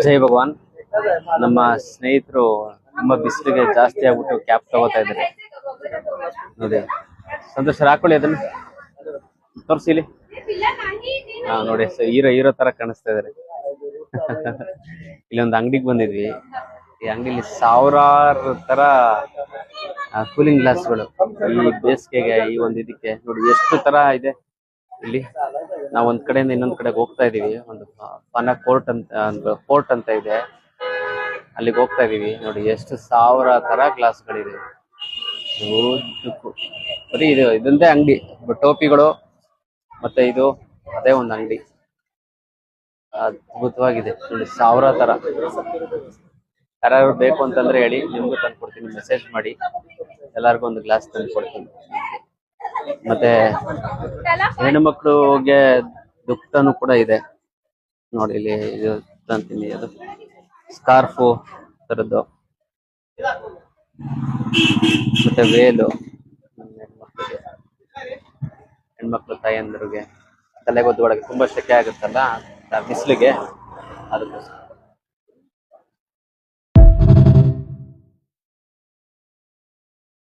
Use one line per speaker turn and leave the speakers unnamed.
ಜೈ ಭಗವಾನ್. ನಮ್ಮ ಸ್ನೇಹಿತರು ತುಂಬಾ ಬಿಸಿಲಿಗೆ ಜಾಸ್ತಿ ಆಗ್ಬಿಟ್ಟು ಕ್ಯಾಪ್ ತಗೋತಾ ಇದ್ದಾರೆ ನೋಡಿ. ಸಂತೋಷ ಹಾಕೊಳ್ಳಿ, ಅದನ್ನ ತೋರಿಸಿ ಇಲ್ಲಿ. ನೋಡಿ, ಹೀರೋ ಹೀರೋ ತರ ಕಾಣಿಸ್ತಾ ಇದಾರೆ. ಇಲ್ಲಿ ಒಂದು ಅಂಗಡಿಗೆ ಬಂದಿದ್ವಿ. ಈ ಅಂಗಡಿಲಿ ಸಾವಿರಾರು ತರ ಕೂಲಿಂಗ್ ಗ್ಲಾಸ್ಗಳು ಈ ಬೇಸಿಗೆಗೆ, ಈ ಒಂದು ಇದಕ್ಕೆ ನೋಡಿ ಎಷ್ಟು ತರ ಇದೆ ಇಲ್ಲಿ. ನಾವು ಒಂದ್ ಕಡೆಯಿಂದ ಇನ್ನೊಂದ್ ಕಡೆಗೆ ಹೋಗ್ತಾ ಇದೀವಿ. ಒಂದು ಫನ ಕೋರ್ಟ್ ಅಂತ ಫೋರ್ಟ್ ಅಂತ ಇದೆ, ಅಲ್ಲಿಗೆ ಹೋಗ್ತಾ ಇದೀವಿ. ನೋಡಿ ಎಷ್ಟು ಸಾವಿರ ತರ ಗ್ಲಾಸ್ಗಳಿದೆ. ಬರೀ ಇದು ಇದೊಂದೇ ಅಂಗಡಿ, ಟೋಪಿಗಳು ಮತ್ತೆ ಇದು ಅದೇ ಒಂದು ಅಂಗಡಿ. ಅದ್ಭುತವಾಗಿದೆ ನೋಡಿ, ಸಾವಿರ ತರ. ಯಾರು ಬೇಕು ಅಂತಂದ್ರೆ ಹೇಳಿ, ನಿಮ್ಗೂ ತಂದು ಕೊಡ್ತೀನಿ. ಮೆಸೇಜ್ ಮಾಡಿ, ಎಲ್ಲಾರ್ಗು ಒಂದು ಗ್ಲಾಸ್ ತಂದು ಕೊಡ್ತೀನಿ. ಮತ್ತೆ ಹೆಣ್ಣು ಮಕ್ಕಳಿಗೆ ದುಪ್ಪಟನು ಕೂಡ ಇದೆ ನೋಡಿ. ಇಲ್ಲಿ ಇದು ಅಂತೀನಿ, ಅದು ಸ್ಕಾರ್ಫು ತರದ್ದು, ಮತ್ತೆ ವೇಲು ಹೆಣ್ಮಕ್ಳಿಗೆ, ಹೆಣ್ಮಕ್ಳು ತಾಯಂದ್ರಿಗೆ ತಲೆಗೊದ್ದೊಳಗೆ ತುಂಬಾ ಶೆಕೆ ಆಗುತ್ತಲ್ಲ ಬಿಸಿಲಿಗೆ, ಅದಕ್ಕೋಸ್ಕರ.